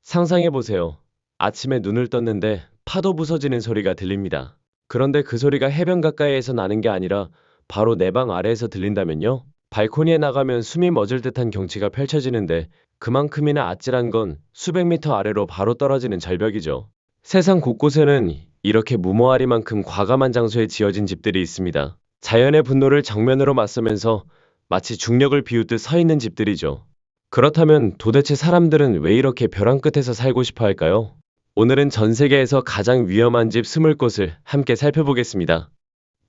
상상해보세요. 아침에 눈을 떴는데 파도 부서지는 소리가 들립니다. 그런데 그 소리가 해변 가까이에서 나는 게 아니라 바로 내 방 아래에서 들린다면요? 발코니에 나가면 숨이 멎을 듯한 경치가 펼쳐지는데 그만큼이나 아찔한 건 수백 미터 아래로 바로 떨어지는 절벽이죠. 세상 곳곳에는 이렇게 무모하리만큼 과감한 장소에 지어진 집들이 있습니다. 자연의 분노를 정면으로 맞서면서 마치 중력을 비웃듯 서 있는 집들이죠. 그렇다면 도대체 사람들은 왜 이렇게 벼랑 끝에서 살고 싶어 할까요? 오늘은 전 세계에서 가장 위험한 집 20곳을 함께 살펴보겠습니다.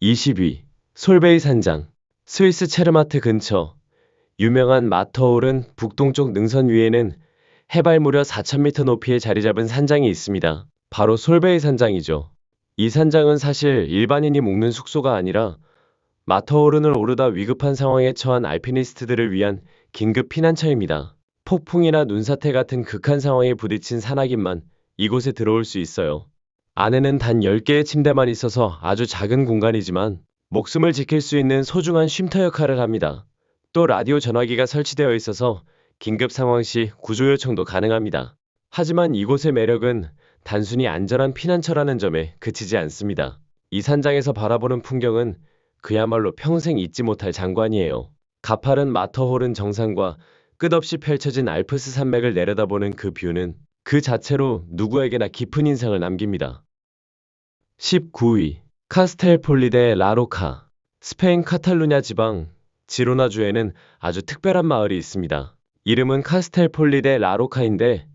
20위. 솔베이 산장. 스위스 체르마트 근처. 유명한 마터홀은 북동쪽 능선 위에는 해발 무려 4,000m 높이에 자리 잡은 산장이 있습니다. 바로 솔베이 산장이죠. 이 산장은 사실 일반인이 묵는 숙소가 아니라 마터호른을 오르다 위급한 상황에 처한 알피니스트들을 위한 긴급 피난처입니다. 폭풍이나 눈사태 같은 극한 상황에 부딪힌 산악인만 이곳에 들어올 수 있어요. 안에는 단 10개의 침대만 있어서 아주 작은 공간이지만 목숨을 지킬 수 있는 소중한 쉼터 역할을 합니다. 또 라디오 전화기가 설치되어 있어서 긴급 상황 시 구조 요청도 가능합니다. 하지만 이곳의 매력은 단순히 안전한 피난처라는 점에 그치지 않습니다. 이 산장에서 바라보는 풍경은 그야말로 평생 잊지 못할 장관이에요. 가파른 마터호른 정상과 끝없이 펼쳐진 알프스 산맥을 내려다보는 그 뷰는 그 자체로 누구에게나 깊은 인상을 남깁니다. 19위. 카스텔폴리데 라로카. 스페인 카탈루냐 지방 지로나주에는 아주 특별한 마을이 있습니다. 이름은 카스텔폴리데 라로카인데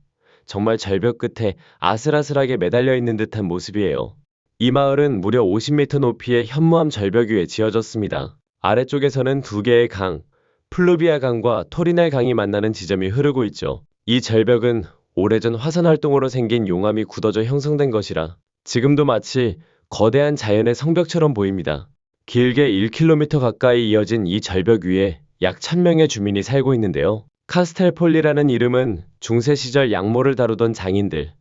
정말 절벽 끝에 아슬아슬하게 매달려 있는 듯한 모습이에요. 이 마을은 무려 50m 높이의 현무암 절벽 위에 지어졌습니다. 아래쪽에서는 두 개의 강, 플루비아 강과 토리넬 강이 만나는 지점이 흐르고 있죠. 이 절벽은 오래전 화산 활동으로 생긴 용암이 굳어져 형성된 것이라 지금도 마치 거대한 자연의 성벽처럼 보입니다. 길게 1km 가까이 이어진 이 절벽 위에 약 1000명의 주민이 살고 있는데요. 카스텔폴리라는 이름은 중세 시절 양모를 다루던 장인들,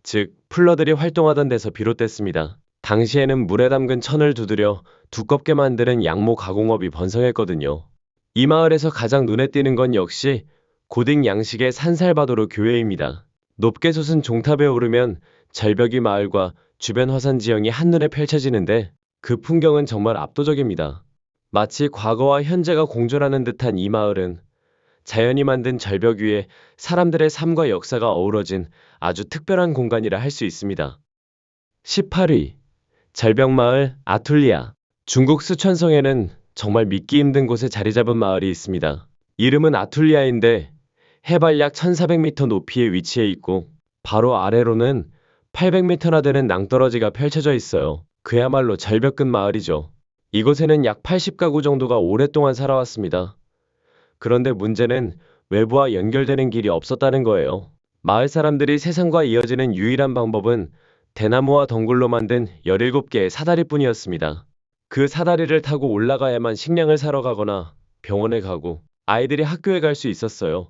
즉 풀러들이 활동하던 데서 비롯됐습니다. 당시에는 물에 담근 천을 두드려 두껍게 만드는 양모 가공업이 번성했거든요. 이 마을에서 가장 눈에 띄는 건 역시 고딕 양식의 산살바도르 교회입니다. 높게 솟은 종탑에 오르면 절벽이 마을과 주변 화산 지형이 한눈에 펼쳐지는데 그 풍경은 정말 압도적입니다. 마치 과거와 현재가 공존하는 듯한 이 마을은 자연이 만든 절벽 위에 사람들의 삶과 역사가 어우러진 아주 특별한 공간이라 할 수 있습니다. 18위. 절벽마을 아툴리아. 중국 스촨성에는 정말 믿기 힘든 곳에 자리 잡은 마을이 있습니다. 이름은 아툴리아인데 해발 약 1400m 높이에 위치해 있고 바로 아래로는 800m나 되는 낭떠러지가 펼쳐져 있어요. 그야말로 절벽 끝 마을이죠. 이곳에는 약 80가구 정도가 오랫동안 살아왔습니다. 그런데 문제는 외부와 연결되는 길이 없었다는 거예요. 마을 사람들이 세상과 이어지는 유일한 방법은 대나무와 덩굴로 만든 17개의 사다리뿐이었습니다. 그 사다리를 타고 올라가야만 식량을 사러 가거나 병원에 가고 아이들이 학교에 갈 수 있었어요.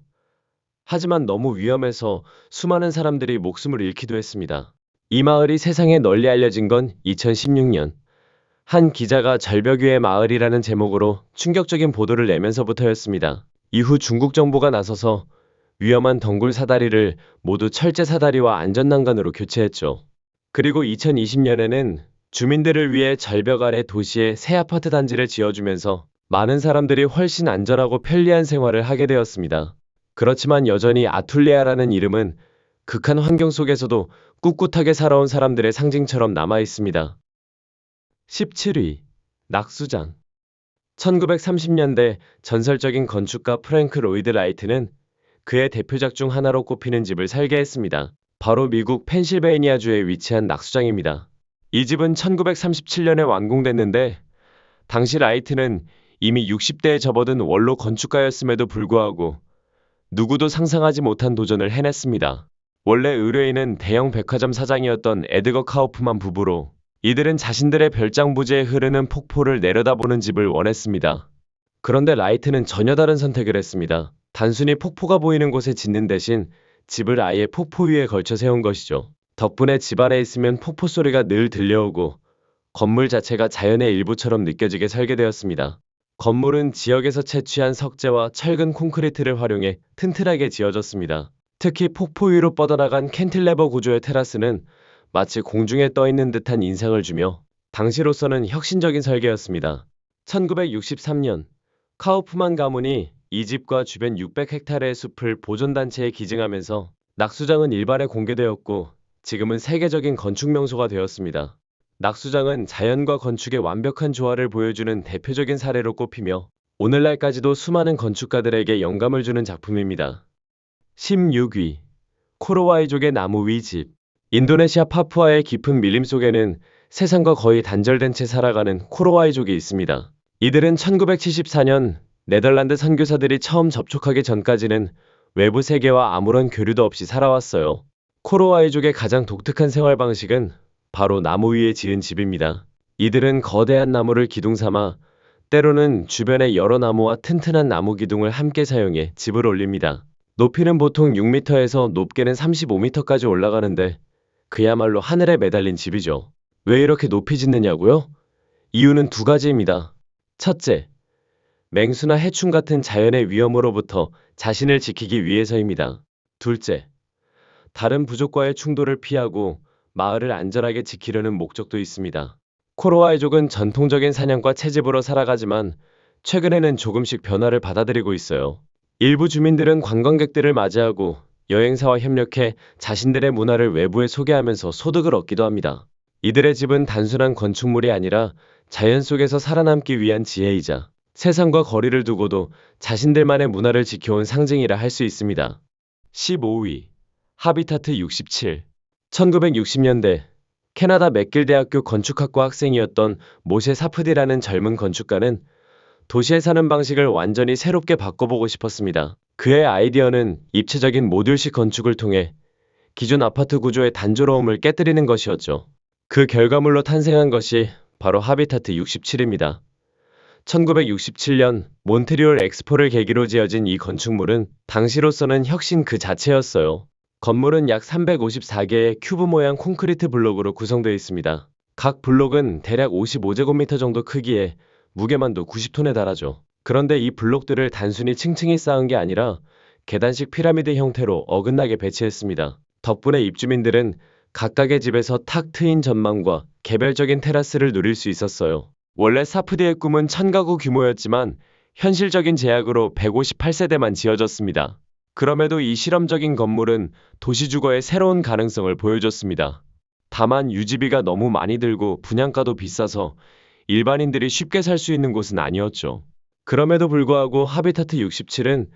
하지만 너무 위험해서 수많은 사람들이 목숨을 잃기도 했습니다. 이 마을이 세상에 널리 알려진 건 2016년. 한 기자가 절벽 위의 마을이라는 제목으로 충격적인 보도를 내면서부터였습니다. 이후 중국 정부가 나서서 위험한 덩굴 사다리를 모두 철제 사다리와 안전난간으로 교체했죠. 그리고 2020년에는 주민들을 위해 절벽 아래 도시에 새 아파트 단지를 지어주면서 많은 사람들이 훨씬 안전하고 편리한 생활을 하게 되었습니다. 그렇지만 여전히 아툴리아라는 이름은 극한 환경 속에서도 꿋꿋하게 살아온 사람들의 상징처럼 남아 있습니다. 17위. 낙수장. 1930년대 전설적인 건축가 프랭크 로이드 라이트는 그의 대표작 중 하나로 꼽히는 집을 설계했습니다. 바로 미국 펜실베이니아주에 위치한 낙수장입니다. 이 집은 1937년에 완공됐는데 당시 라이트는 이미 60대에 접어든 원로 건축가였음에도 불구하고 누구도 상상하지 못한 도전을 해냈습니다. 원래 의뢰인은 대형 백화점 사장이었던 에드거 카우프만 부부로 이들은 자신들의 별장 부지에 흐르는 폭포를 내려다보는 집을 원했습니다. 그런데 라이트는 전혀 다른 선택을 했습니다. 단순히 폭포가 보이는 곳에 짓는 대신 집을 아예 폭포 위에 걸쳐 세운 것이죠. 덕분에 집 아래 있으면 폭포 소리가 늘 들려오고 건물 자체가 자연의 일부처럼 느껴지게 설계되었습니다. 건물은 지역에서 채취한 석재와 철근 콘크리트를 활용해 튼튼하게 지어졌습니다. 특히 폭포 위로 뻗어나간 캔틸레버 구조의 테라스는 마치 공중에 떠 있는 듯한 인상을 주며 당시로서는 혁신적인 설계였습니다. 1963년 카우프만 가문이 이 집과 주변 600헥타르의 숲을 보존단체에 기증하면서 낙수장은 일반에 공개되었고 지금은 세계적인 건축 명소가 되었습니다. 낙수장은 자연과 건축의 완벽한 조화를 보여주는 대표적인 사례로 꼽히며 오늘날까지도 수많은 건축가들에게 영감을 주는 작품입니다. 16위 코로와이족의 나무 위 집. 인도네시아 파푸아의 깊은 밀림 속에는 세상과 거의 단절된 채 살아가는 코로와이족이 있습니다. 이들은 1974년 네덜란드 선교사들이 처음 접촉하기 전까지는 외부 세계와 아무런 교류도 없이 살아왔어요. 코로와이족의 가장 독특한 생활 방식은 바로 나무 위에 지은 집입니다. 이들은 거대한 나무를 기둥 삼아 때로는 주변의 여러 나무와 튼튼한 나무 기둥을 함께 사용해 집을 올립니다. 높이는 보통 6m에서 높게는 35m까지 올라가는데 그야말로 하늘에 매달린 집이죠. 왜 이렇게 높이 짓느냐고요? 이유는 두 가지입니다. 첫째, 맹수나 해충 같은 자연의 위험으로부터 자신을 지키기 위해서입니다. 둘째, 다른 부족과의 충돌을 피하고 마을을 안전하게 지키려는 목적도 있습니다. 코로와이족은 전통적인 사냥과 채집으로 살아가지만 최근에는 조금씩 변화를 받아들이고 있어요. 일부 주민들은 관광객들을 맞이하고 여행사와 협력해 자신들의 문화를 외부에 소개하면서 소득을 얻기도 합니다. 이들의 집은 단순한 건축물이 아니라 자연 속에서 살아남기 위한 지혜이자 세상과 거리를 두고도 자신들만의 문화를 지켜온 상징이라 할 수 있습니다. 15위 하비타트 67. 1960년대 캐나다 맥길 대학교 건축학과 학생이었던 모셰 사프디라는 젊은 건축가는 도시에 사는 방식을 완전히 새롭게 바꿔보고 싶었습니다. 그의 아이디어는 입체적인 모듈식 건축을 통해 기존 아파트 구조의 단조로움을 깨뜨리는 것이었죠. 그 결과물로 탄생한 것이 바로 하비타트 67입니다. 1967년 몬트리올 엑스포를 계기로 지어진 이 건축물은 당시로서는 혁신 그 자체였어요. 건물은 약 354개의 큐브 모양 콘크리트 블록으로 구성되어 있습니다. 각 블록은 대략 55제곱미터 정도 크기에 무게만도 90톤에 달하죠. 그런데 이 블록들을 단순히 층층이 쌓은 게 아니라 계단식 피라미드 형태로 어긋나게 배치했습니다. 덕분에 입주민들은 각각의 집에서 탁 트인 전망과 개별적인 테라스를 누릴 수 있었어요. 원래 사프디의 꿈은 1000가구 규모였지만 현실적인 제약으로 158세대만 지어졌습니다. 그럼에도 이 실험적인 건물은 도시주거의 새로운 가능성을 보여줬습니다. 다만 유지비가 너무 많이 들고 분양가도 비싸서 일반인들이 쉽게 살 수 있는 곳은 아니었죠. 그럼에도 불구하고 하비타트 67은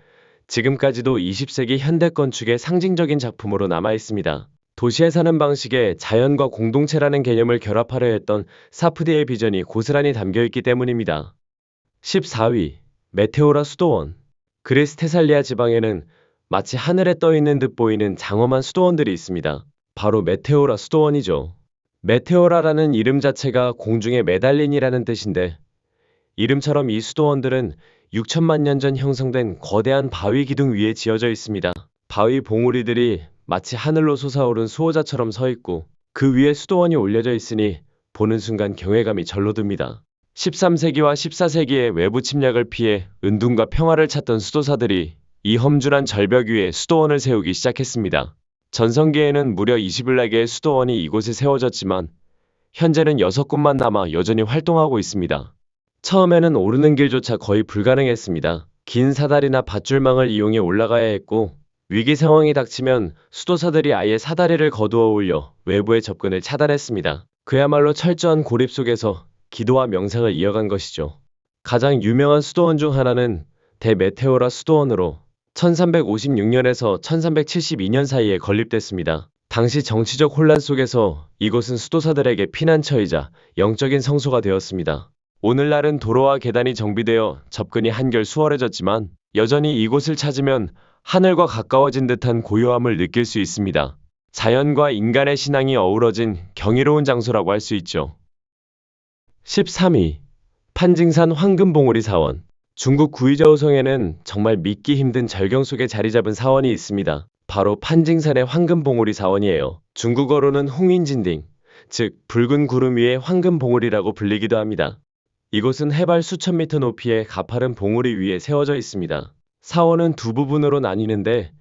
지금까지도 20세기 현대 건축의 상징적인 작품으로 남아 있습니다. 도시에 사는 방식에 자연과 공동체라는 개념을 결합하려 했던 사프디의 비전이 고스란히 담겨 있기 때문입니다. 14위 메테오라 수도원. 그리스 테살리아 지방에는 마치 하늘에 떠 있는 듯 보이는 장엄한 수도원들이 있습니다. 바로 메테오라 수도원이죠. 메테오라라는 이름 자체가 공중에 매달린이라는 뜻인데 이름처럼 이 수도원들은 6천만 년 전 형성된 거대한 바위 기둥 위에 지어져 있습니다. 바위 봉우리들이 마치 하늘로 솟아오른 수호자처럼 서 있고 그 위에 수도원이 올려져 있으니 보는 순간 경외감이 절로 듭니다. 13세기와 14세기의 외부 침략을 피해 은둔과 평화를 찾던 수도사들이 이 험준한 절벽 위에 수도원을 세우기 시작했습니다. 전성기에는 무려 21개의 수도원이 이곳에 세워졌지만 현재는 6곳만 남아 여전히 활동하고 있습니다. 처음에는 오르는 길조차 거의 불가능했습니다. 긴 사다리나 밧줄망을 이용해 올라가야 했고 위기 상황이 닥치면 수도사들이 아예 사다리를 거두어 올려 외부의 접근을 차단했습니다. 그야말로 철저한 고립 속에서 기도와 명상을 이어간 것이죠. 가장 유명한 수도원 중 하나는 대메테오라 수도원으로 1356년에서 1372년 사이에 건립됐습니다. 당시 정치적 혼란 속에서 이곳은 수도사들에게 피난처이자 영적인 성소가 되었습니다. 오늘날은 도로와 계단이 정비되어 접근이 한결 수월해졌지만 여전히 이곳을 찾으면 하늘과 가까워진 듯한 고요함을 느낄 수 있습니다. 자연과 인간의 신앙이 어우러진 경이로운 장소라고 할 수 있죠. 13위 판징산 황금봉우리 사원. 중국 구이저우성에는 정말 믿기 힘든 절경 속에 자리 잡은 사원이 있습니다. 바로 판징산의 황금봉우리 사원이에요. 중국어로는 홍인진딩, 즉 붉은 구름 위의 황금봉우리라고 불리기도 합니다. 이곳은 해발 수천 미터 높이의 가파른 봉우리 위에 세워져 있습니다. 사원은 두 부분으로 나뉘는데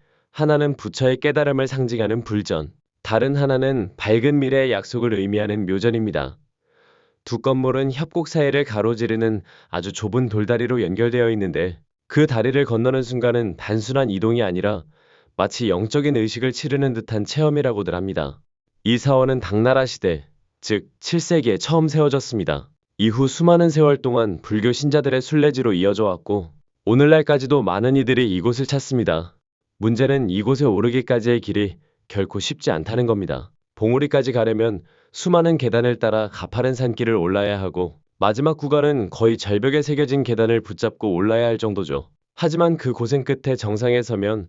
하나는 부처의 깨달음을 상징하는 불전, 다른 하나는 밝은 미래의 약속을 의미하는 묘전입니다. 두 건물은 협곡 사이를 가로지르는 아주 좁은 돌다리로 연결되어 있는데 그 다리를 건너는 순간은 단순한 이동이 아니라 마치 영적인 의식을 치르는 듯한 체험이라고들 합니다. 이 사원은 당나라 시대, 즉 7세기에 처음 세워졌습니다. 이후 수많은 세월 동안 불교 신자들의 순례지로 이어져 왔고 오늘날까지도 많은 이들이 이곳을 찾습니다. 문제는 이곳에 오르기까지의 길이 결코 쉽지 않다는 겁니다. 봉우리까지 가려면 수많은 계단을 따라 가파른 산길을 올라야 하고 마지막 구간은 거의 절벽에 새겨진 계단을 붙잡고 올라야 할 정도죠. 하지만 그 고생 끝에 정상에 서면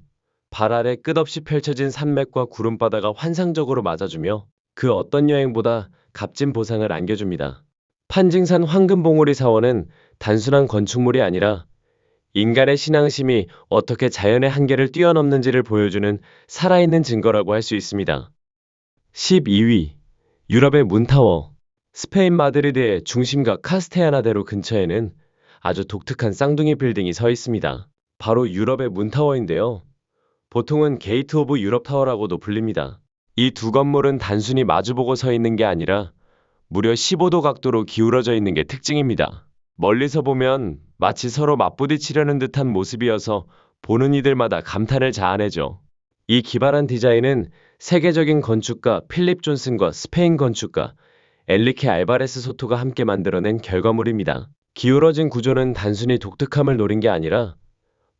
발 아래 끝없이 펼쳐진 산맥과 구름바다가 환상적으로 맞아주며 그 어떤 여행보다 값진 보상을 안겨줍니다. 판징산 황금봉우리 사원은 단순한 건축물이 아니라 인간의 신앙심이 어떻게 자연의 한계를 뛰어넘는지를 보여주는 살아있는 증거라고 할 수 있습니다. 12위. 유럽의 문타워. 스페인 마드리드의 중심가 카스테야나데로 근처에는 아주 독특한 쌍둥이 빌딩이 서 있습니다. 바로 유럽의 문타워인데요. 보통은 게이트 오브 유럽 타워라고도 불립니다. 이 두 건물은 단순히 마주보고 서 있는 게 아니라 무려 15도 각도로 기울어져 있는 게 특징입니다. 멀리서 보면 마치 서로 맞부딪히려는 듯한 모습이어서 보는 이들마다 감탄을 자아내죠. 이 기발한 디자인은 세계적인 건축가 필립 존슨과 스페인 건축가 엘리케 알바레스 소토가 함께 만들어낸 결과물입니다. 기울어진 구조는 단순히 독특함을 노린 게 아니라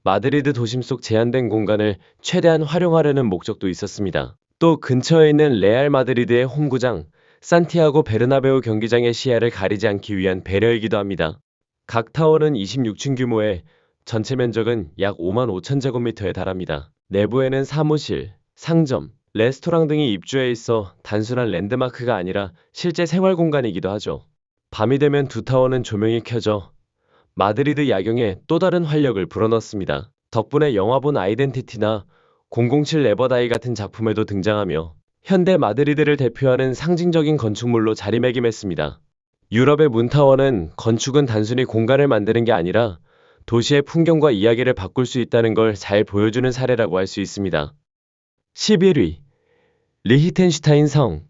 마드리드 도심 속 제한된 공간을 최대한 활용하려는 목적도 있었습니다. 또 근처에 있는 레알 마드리드의 홈구장 산티아고 베르나베우 경기장의 시야를 가리지 않기 위한 배려이기도 합니다. 각 타워는 26층 규모에 전체 면적은 약 5만 5천 제곱미터에 달합니다. 내부에는 사무실, 상점, 레스토랑 등이 입주해 있어 단순한 랜드마크가 아니라 실제 생활 공간이기도 하죠. 밤이 되면 두 타워는 조명이 켜져 마드리드 야경에 또 다른 활력을 불어넣습니다. 덕분에 영화 본 아이덴티티나 007 레버다이 같은 작품에도 등장하며 현대 마드리드를 대표하는 상징적인 건축물로 자리매김했습니다. 유럽의 문타워는 건축은 단순히 공간을 만드는 게 아니라 도시의 풍경과 이야기를 바꿀 수 있다는 걸 잘 보여주는 사례라고 할 수 있습니다. 11위. 리히텐슈타인 성.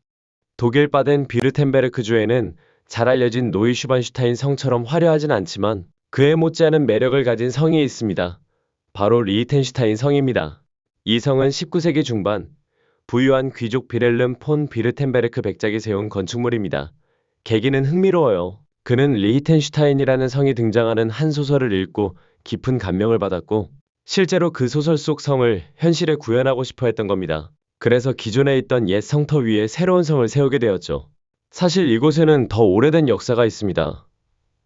독일 바덴 비르텐베르크주에는 잘 알려진 노이슈반슈타인 성처럼 화려하진 않지만 그에 못지않은 매력을 가진 성이 있습니다. 바로 리히텐슈타인 성입니다. 이 성은 19세기 중반 부유한 귀족 비렐름 폰 비르텐베르크 백작이 세운 건축물입니다. 계기는 흥미로워요. 그는 리히텐슈타인이라는 성이 등장하는 한 소설을 읽고 깊은 감명을 받았고 실제로 그 소설 속 성을 현실에 구현하고 싶어 했던 겁니다. 그래서 기존에 있던 옛 성터 위에 새로운 성을 세우게 되었죠. 사실 이곳에는 더 오래된 역사가 있습니다.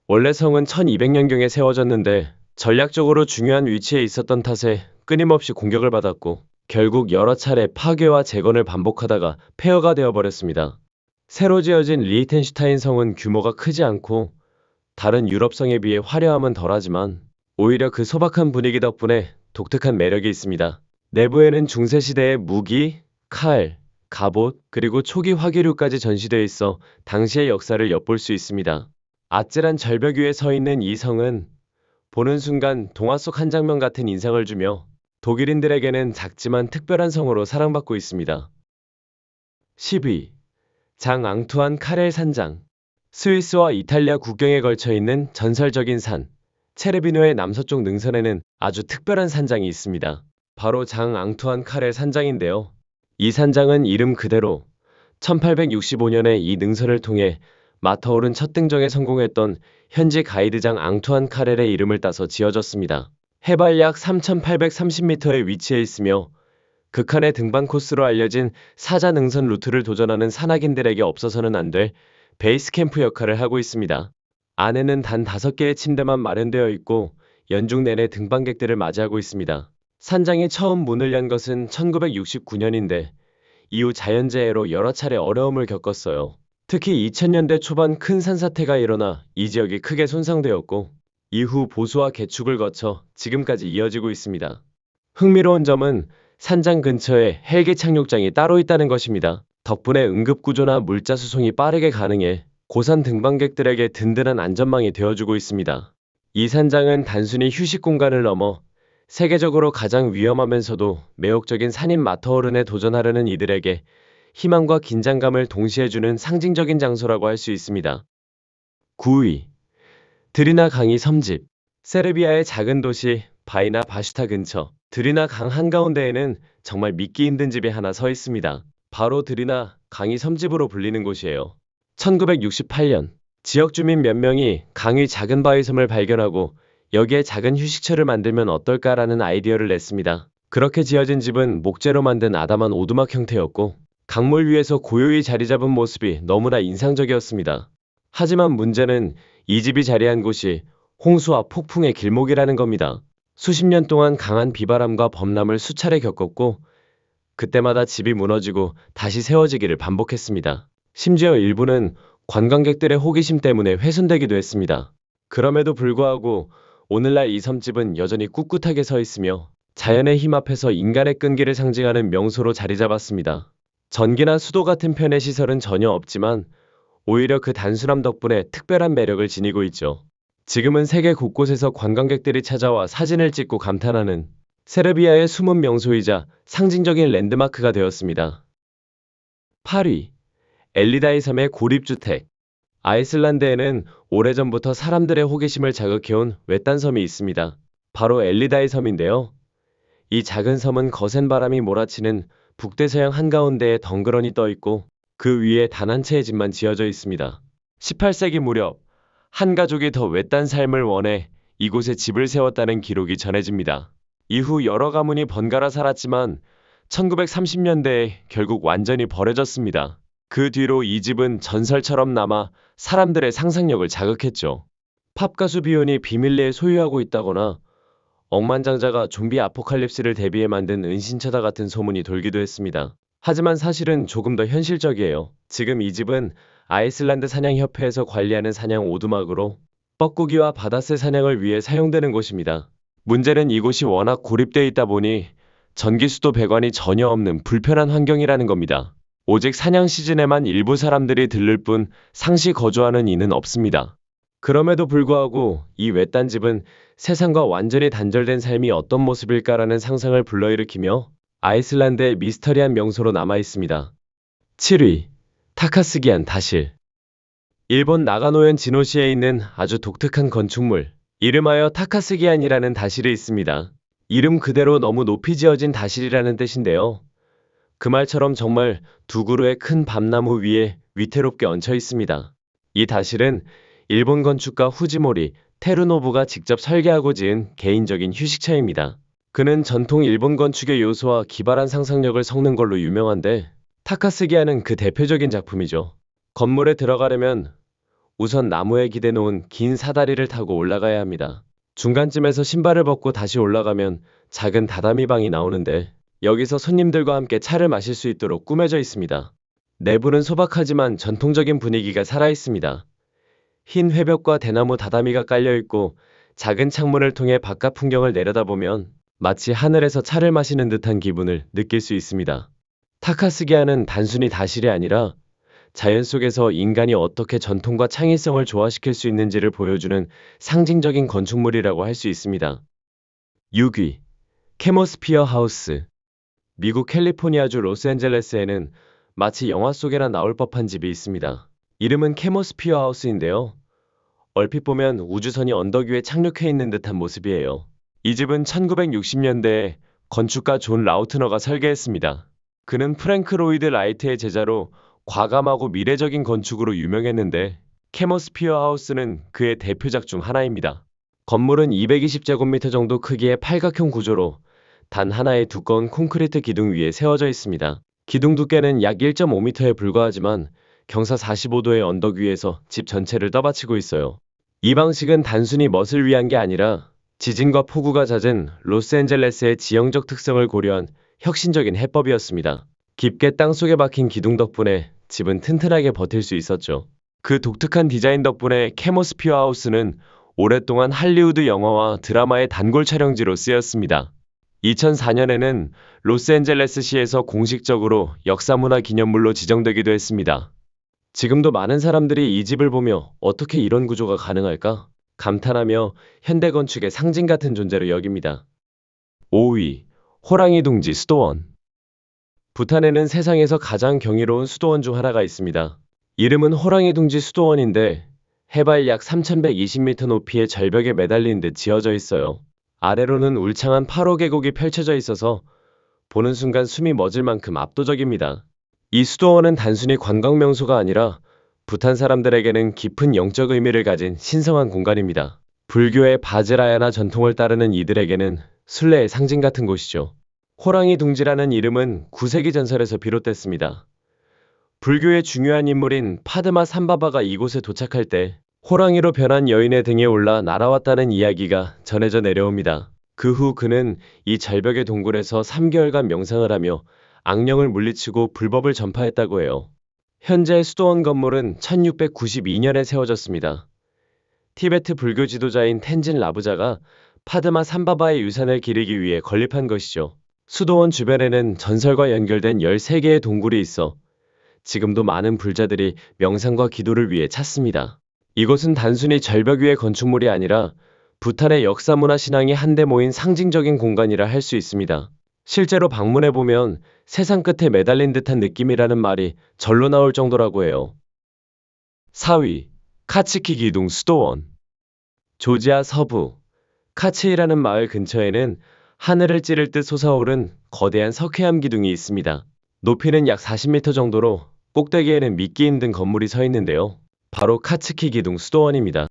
원래 성은 1200년경에 세워졌는데 전략적으로 중요한 위치에 있었던 탓에 끊임없이 공격을 받았고 결국 여러 차례 파괴와 재건을 반복하다가 폐허가 되어버렸습니다. 새로 지어진 리히텐슈타인 성은 규모가 크지 않고 다른 유럽 성에 비해 화려함은 덜하지만 오히려 그 소박한 분위기 덕분에 독특한 매력이 있습니다. 내부에는 중세시대의 무기, 칼, 갑옷, 그리고 초기 화기류까지 전시되어 있어 당시의 역사를 엿볼 수 있습니다. 아찔한 절벽 위에 서 있는 이 성은 보는 순간 동화 속 한 장면 같은 인상을 주며 독일인들에게는 작지만 특별한 성으로 사랑받고 있습니다. 10위. 장 앙투안 카렐 산장. 스위스와 이탈리아 국경에 걸쳐 있는 전설적인 산, 체르비노의 남서쪽 능선에는 아주 특별한 산장이 있습니다. 바로 장 앙투안 카렐 산장인데요. 이 산장은 이름 그대로 1865년에 이 능선을 통해 마터오른 첫 등정에 성공했던 현지 가이드장 앙투안 카렐의 이름을 따서 지어졌습니다. 해발 약 3,830m에 위치해 있으며 극한의 등반 코스로 알려진 사자 능선 루트를 도전하는 산악인들에게 없어서는 안 될 베이스 캠프 역할을 하고 있습니다. 안에는 단 5개의 침대만 마련되어 있고 연중 내내 등반객들을 맞이하고 있습니다. 산장이 처음 문을 연 것은 1969년인데 이후 자연재해로 여러 차례 어려움을 겪었어요. 특히 2000년대 초반 큰 산사태가 일어나 이 지역이 크게 손상되었고 이후 보수와 개축을 거쳐 지금까지 이어지고 있습니다. 흥미로운 점은 산장 근처에 헬기 착륙장이 따로 있다는 것입니다. 덕분에 응급구조나 물자 수송이 빠르게 가능해 고산 등반객들에게 든든한 안전망이 되어주고 있습니다. 이 산장은 단순히 휴식 공간을 넘어 세계적으로 가장 위험하면서도 매혹적인 산인 마터호른에 도전하려는 이들에게 희망과 긴장감을 동시에 주는 상징적인 장소라고 할 수 있습니다. 9위. 드리나 강이 섬집. 세르비아의 작은 도시 바이나 바슈타 근처 드리나 강 한가운데에는 정말 믿기 힘든 집이 하나 서 있습니다. 바로 드리나 강이 섬집으로 불리는 곳이에요. 1968년 지역 주민 몇 명이 강 위 작은 바위 섬을 발견하고 여기에 작은 휴식처를 만들면 어떨까라는 아이디어를 냈습니다. 그렇게 지어진 집은 목재로 만든 아담한 오두막 형태였고 강물 위에서 고요히 자리 잡은 모습이 너무나 인상적이었습니다. 하지만 문제는 이 집이 자리한 곳이 홍수와 폭풍의 길목이라는 겁니다. 수십 년 동안 강한 비바람과 범람을 수차례 겪었고 그때마다 집이 무너지고 다시 세워지기를 반복했습니다. 심지어 일부는 관광객들의 호기심 때문에 훼손되기도 했습니다. 그럼에도 불구하고 오늘날 이 섬집은 여전히 꿋꿋하게 서 있으며 자연의 힘 앞에서 인간의 끈기를 상징하는 명소로 자리 잡았습니다. 전기나 수도 같은 편의 시설은 전혀 없지만 오히려 그 단순함 덕분에 특별한 매력을 지니고 있죠. 지금은 세계 곳곳에서 관광객들이 찾아와 사진을 찍고 감탄하는 세르비아의 숨은 명소이자 상징적인 랜드마크가 되었습니다. 8위. 엘리다이 섬의 고립주택. 아이슬란드에는 오래전부터 사람들의 호기심을 자극해온 외딴 섬이 있습니다. 바로 엘리다이 섬인데요. 이 작은 섬은 거센 바람이 몰아치는 북대서양 한가운데에 덩그러니 떠 있고 그 위에 단 한 채의 집만 지어져 있습니다. 18세기 무렵 한 가족이 더 외딴 삶을 원해 이곳에 집을 세웠다는 기록이 전해집니다. 이후 여러 가문이 번갈아 살았지만 1930년대에 결국 완전히 버려졌습니다. 그 뒤로 이 집은 전설처럼 남아 사람들의 상상력을 자극했죠. 팝 가수 비욘이 비밀리에 소유하고 있다거나 억만장자가 좀비 아포칼립스를 대비해 만든 은신처다 같은 소문이 돌기도 했습니다. 하지만 사실은 조금 더 현실적이에요. 지금 이 집은 아이슬란드 사냥협회에서 관리하는 사냥 오두막으로 뻐꾸기와 바다새 사냥을 위해 사용되는 곳입니다. 문제는 이곳이 워낙 고립되어 있다 보니 전기수도 배관이 전혀 없는 불편한 환경이라는 겁니다. 오직 사냥 시즌에만 일부 사람들이 들를 뿐 상시 거주하는 이는 없습니다. 그럼에도 불구하고 이 외딴 집은 세상과 완전히 단절된 삶이 어떤 모습일까라는 상상을 불러일으키며 아이슬란드의 미스터리한 명소로 남아 있습니다. 7위. 타카스기안 다실. 일본 나가노현 진호시에 있는 아주 독특한 건축물, 이름하여 타카스기안이라는 다실이 있습니다. 이름 그대로 너무 높이 지어진 다실이라는 뜻인데요. 그 말처럼 정말 두 그루의 큰 밤나무 위에 위태롭게 얹혀 있습니다. 이 다실은 일본 건축가 후지모리 테루노부가 직접 설계하고 지은 개인적인 휴식처입니다. 그는 전통 일본 건축의 요소와 기발한 상상력을 섞는 걸로 유명한데 타카스기아는 그 대표적인 작품이죠. 건물에 들어가려면 우선 나무에 기대 놓은 긴 사다리를 타고 올라가야 합니다. 중간쯤에서 신발을 벗고 다시 올라가면 작은 다다미 방이 나오는데 여기서 손님들과 함께 차를 마실 수 있도록 꾸며져 있습니다. 내부는 소박하지만 전통적인 분위기가 살아있습니다. 흰 회벽과 대나무 다다미가 깔려있고 작은 창문을 통해 바깥 풍경을 내려다보면 마치 하늘에서 차를 마시는 듯한 기분을 느낄 수 있습니다. 타카스기아는 단순히 다실이 아니라 자연 속에서 인간이 어떻게 전통과 창의성을 조화시킬 수 있는지를 보여주는 상징적인 건축물이라고 할 수 있습니다. 6위. 캐모스피어 하우스. 미국 캘리포니아주 로스앤젤레스에는 마치 영화 속에나 나올 법한 집이 있습니다. 이름은 캐모스피어 하우스인데요. 얼핏 보면 우주선이 언덕 위에 착륙해 있는 듯한 모습이에요. 이 집은 1960년대에 건축가 존 라우트너가 설계했습니다. 그는 프랭크 로이드 라이트의 제자로 과감하고 미래적인 건축으로 유명했는데 캐모스피어 하우스는 그의 대표작 중 하나입니다. 건물은 220제곱미터 정도 크기의 팔각형 구조로 단 하나의 두꺼운 콘크리트 기둥 위에 세워져 있습니다. 기둥 두께는 약 1.5m에 불과하지만 경사 45도의 언덕 위에서 집 전체를 떠받치고 있어요. 이 방식은 단순히 멋을 위한 게 아니라 지진과 폭우가 잦은 로스앤젤레스의 지형적 특성을 고려한 혁신적인 해법이었습니다. 깊게 땅속에 박힌 기둥 덕분에 집은 튼튼하게 버틸 수 있었죠. 그 독특한 디자인 덕분에 캐모스피어 하우스는 오랫동안 할리우드 영화와 드라마의 단골 촬영지로 쓰였습니다. 2004년에는 로스앤젤레스시에서 공식적으로 역사문화 기념물로 지정되기도 했습니다. 지금도 많은 사람들이 이 집을 보며 어떻게 이런 구조가 가능할까? 감탄하며 현대 건축의 상징 같은 존재로 여깁니다. 5위, 호랑이 둥지 수도원. 부탄에는 세상에서 가장 경이로운 수도원 중 하나가 있습니다. 이름은 호랑이 둥지 수도원인데 해발 약 3,120m 높이의 절벽에 매달린 듯 지어져 있어요. 아래로는 울창한 8호 계곡이 펼쳐져 있어서 보는 순간 숨이 멎을 만큼 압도적입니다. 이 수도원은 단순히 관광 명소가 아니라 부탄 사람들에게는 깊은 영적 의미를 가진 신성한 공간입니다. 불교의 바즈라야나 전통을 따르는 이들에게는 순례의 상징 같은 곳이죠. 호랑이 둥지라는 이름은 9세기 전설에서 비롯됐습니다. 불교의 중요한 인물인 파드마 삼바바가 이곳에 도착할 때 호랑이로 변한 여인의 등에 올라 날아왔다는 이야기가 전해져 내려옵니다. 그 후 그는 이 절벽의 동굴에서 3개월간 명상을 하며 악령을 물리치고 불법을 전파했다고 해요. 현재 수도원 건물은 1692년에 세워졌습니다. 티베트 불교 지도자인 텐진 라부자가 파드마 삼바바의 유산을 기리기 위해 건립한 것이죠. 수도원 주변에는 전설과 연결된 13개의 동굴이 있어 지금도 많은 불자들이 명상과 기도를 위해 찾습니다. 이곳은 단순히 절벽 위의 건축물이 아니라 부탄의 역사 문화 신앙이 한데 모인 상징적인 공간이라 할 수 있습니다. 실제로 방문해보면 세상 끝에 매달린 듯한 느낌이라는 말이 절로 나올 정도라고 해요. 4위, 카츠키 기둥 수도원. 조지아 서부, 카츠이라는 마을 근처에는 하늘을 찌를 듯 솟아오른 거대한 석회암 기둥이 있습니다. 높이는 약 40m 정도로 꼭대기에는 믿기 힘든 건물이 서 있는데요. 바로 카츠키 기둥 수도원입니다.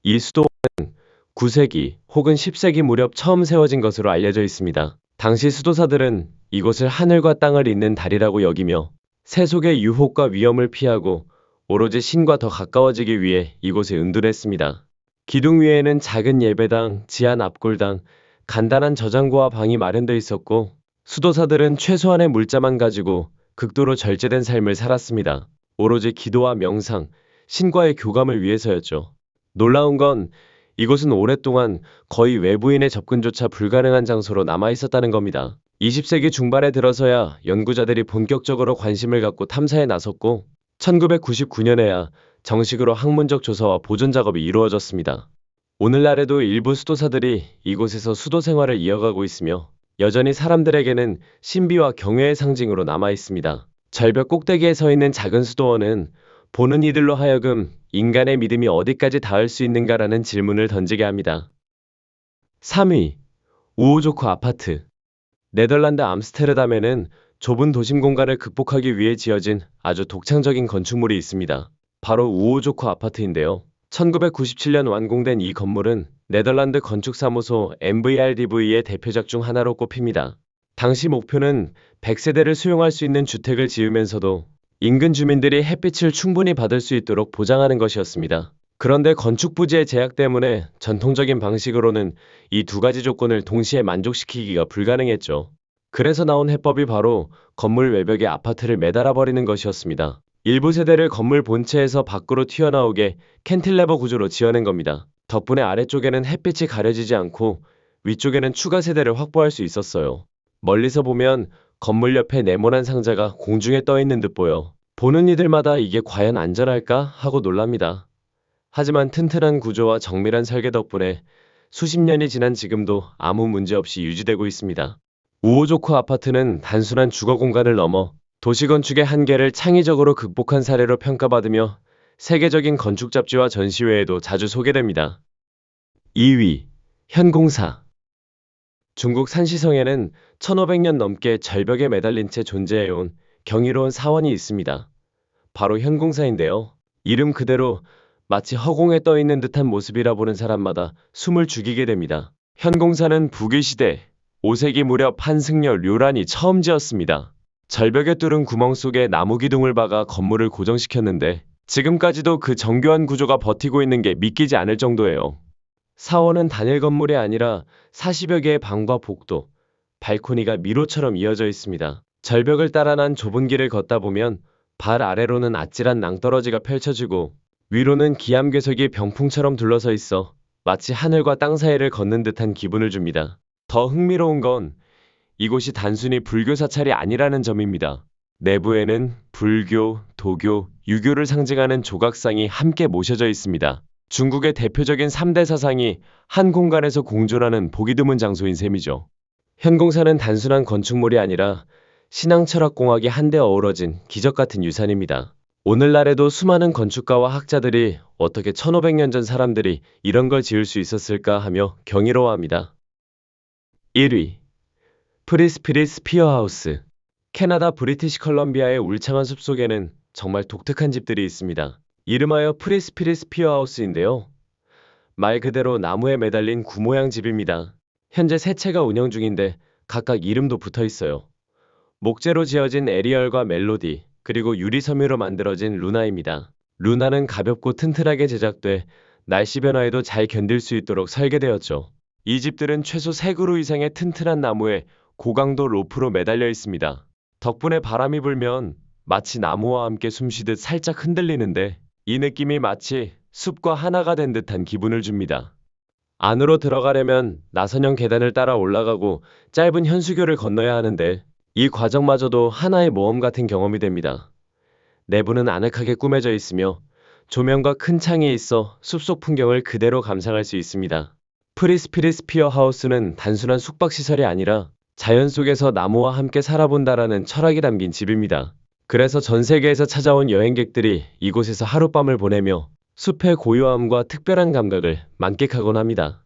이 수도원은 9세기 혹은 10세기 무렵 처음 세워진 것으로 알려져 있습니다. 당시 수도사들은 이곳을 하늘과 땅을 잇는 다리라고 여기며 세속의 유혹과 위험을 피하고 오로지 신과 더 가까워지기 위해 이곳에 은둔했습니다. 기둥 위에는 작은 예배당, 지하 납골당, 간단한 저장고와 방이 마련되어 있었고 수도사들은 최소한의 물자만 가지고 극도로 절제된 삶을 살았습니다. 오로지 기도와 명상, 신과의 교감을 위해서였죠. 놀라운 건 이곳은 오랫동안 거의 외부인의 접근조차 불가능한 장소로 남아 있었다는 겁니다. 20세기 중반에 들어서야 연구자들이 본격적으로 관심을 갖고 탐사에 나섰고 1999년에야 정식으로 학문적 조사와 보존 작업이 이루어졌습니다. 오늘날에도 일부 수도사들이 이곳에서 수도 생활을 이어가고 있으며 여전히 사람들에게는 신비와 경외의 상징으로 남아 있습니다. 절벽 꼭대기에 서 있는 작은 수도원은 보는 이들로 하여금 인간의 믿음이 어디까지 닿을 수 있는가라는 질문을 던지게 합니다. 3위, 우호조크 아파트. 네덜란드 암스테르담에는 좁은 도심 공간을 극복하기 위해 지어진 아주 독창적인 건축물이 있습니다. 바로 우호조크 아파트인데요. 1997년 완공된 이 건물은 네덜란드 건축사무소 MVRDV의 대표작 중 하나로 꼽힙니다. 당시 목표는 100세대를 수용할 수 있는 주택을 지으면서도 인근 주민들이 햇빛을 충분히 받을 수 있도록 보장하는 것이었습니다. 그런데 건축 부지의 제약 때문에 전통적인 방식으로는 이 두 가지 조건을 동시에 만족시키기가 불가능했죠. 그래서 나온 해법이 바로 건물 외벽에 아파트를 매달아 버리는 것이었습니다. 일부 세대를 건물 본체에서 밖으로 튀어나오게 캔틸레버 구조로 지어낸 겁니다. 덕분에 아래쪽에는 햇빛이 가려지지 않고 위쪽에는 추가 세대를 확보할 수 있었어요. 멀리서 보면 건물 옆에 네모난 상자가 공중에 떠 있는 듯 보여 보는 이들마다 이게 과연 안전할까 하고 놀랍니다. 하지만 튼튼한 구조와 정밀한 설계 덕분에 수십 년이 지난 지금도 아무 문제 없이 유지되고 있습니다. 우호조크 아파트는 단순한 주거 공간을 넘어 도시건축의 한계를 창의적으로 극복한 사례로 평가받으며 세계적인 건축 잡지와 전시회에도 자주 소개됩니다. 2위, 현공사. 중국 산시성에는 1500년 넘게 절벽에 매달린 채 존재해온 경이로운 사원이 있습니다. 바로 현공사인데요. 이름 그대로 마치 허공에 떠 있는 듯한 모습이라 보는 사람마다 숨을 죽이게 됩니다. 현공사는 북위시대 5세기 무렵 한승려 료란이 처음 지었습니다. 절벽에 뚫은 구멍 속에 나무 기둥을 박아 건물을 고정시켰는데 지금까지도 그 정교한 구조가 버티고 있는 게 믿기지 않을 정도예요. 사원은 단일 건물이 아니라 40여 개의 방과 복도, 발코니가 미로처럼 이어져 있습니다. 절벽을 따라 난 좁은 길을 걷다 보면 발 아래로는 아찔한 낭떠러지가 펼쳐지고 위로는 기암괴석이 병풍처럼 둘러서 있어 마치 하늘과 땅 사이를 걷는 듯한 기분을 줍니다. 더 흥미로운 건 이곳이 단순히 불교 사찰이 아니라는 점입니다. 내부에는 불교, 도교, 유교를 상징하는 조각상이 함께 모셔져 있습니다. 중국의 대표적인 3대 사상이 한 공간에서 공존하는 보기 드문 장소인 셈이죠. 현공사는 단순한 건축물이 아니라 신앙 철학 공학이 한데 어우러진 기적 같은 유산입니다. 오늘날에도 수많은 건축가와 학자들이 어떻게 1500년 전 사람들이 이런 걸 지을 수 있었을까 하며 경이로워합니다. 1위. 프리스피리스 피어하우스. 캐나다 브리티시 컬럼비아의 울창한 숲속에는 정말 독특한 집들이 있습니다. 이름하여 프리스피리스 피어하우스인데요. 말 그대로 나무에 매달린 구 모양 집입니다. 현재 세 채가 운영 중인데 각각 이름도 붙어 있어요. 목재로 지어진 에리얼과 멜로디, 그리고 유리 섬유로 만들어진 루나입니다. 루나는 가볍고 튼튼하게 제작돼 날씨 변화에도 잘 견딜 수 있도록 설계되었죠. 이 집들은 최소 3그루 이상의 튼튼한 나무에 고강도 로프로 매달려 있습니다. 덕분에 바람이 불면 마치 나무와 함께 숨쉬듯 살짝 흔들리는데 이 느낌이 마치 숲과 하나가 된 듯한 기분을 줍니다. 안으로 들어가려면 나선형 계단을 따라 올라가고 짧은 현수교를 건너야 하는데 이 과정마저도 하나의 모험 같은 경험이 됩니다. 내부는 아늑하게 꾸며져 있으며 조명과 큰 창이 있어 숲속 풍경을 그대로 감상할 수 있습니다. 프리스피리스 피어 하우스는 단순한 숙박시설이 아니라 자연 속에서 나무와 함께 살아본다라는 철학이 담긴 집입니다. 그래서 전 세계에서 찾아온 여행객들이 이곳에서 하룻밤을 보내며 숲의 고요함과 특별한 감각을 만끽하곤 합니다.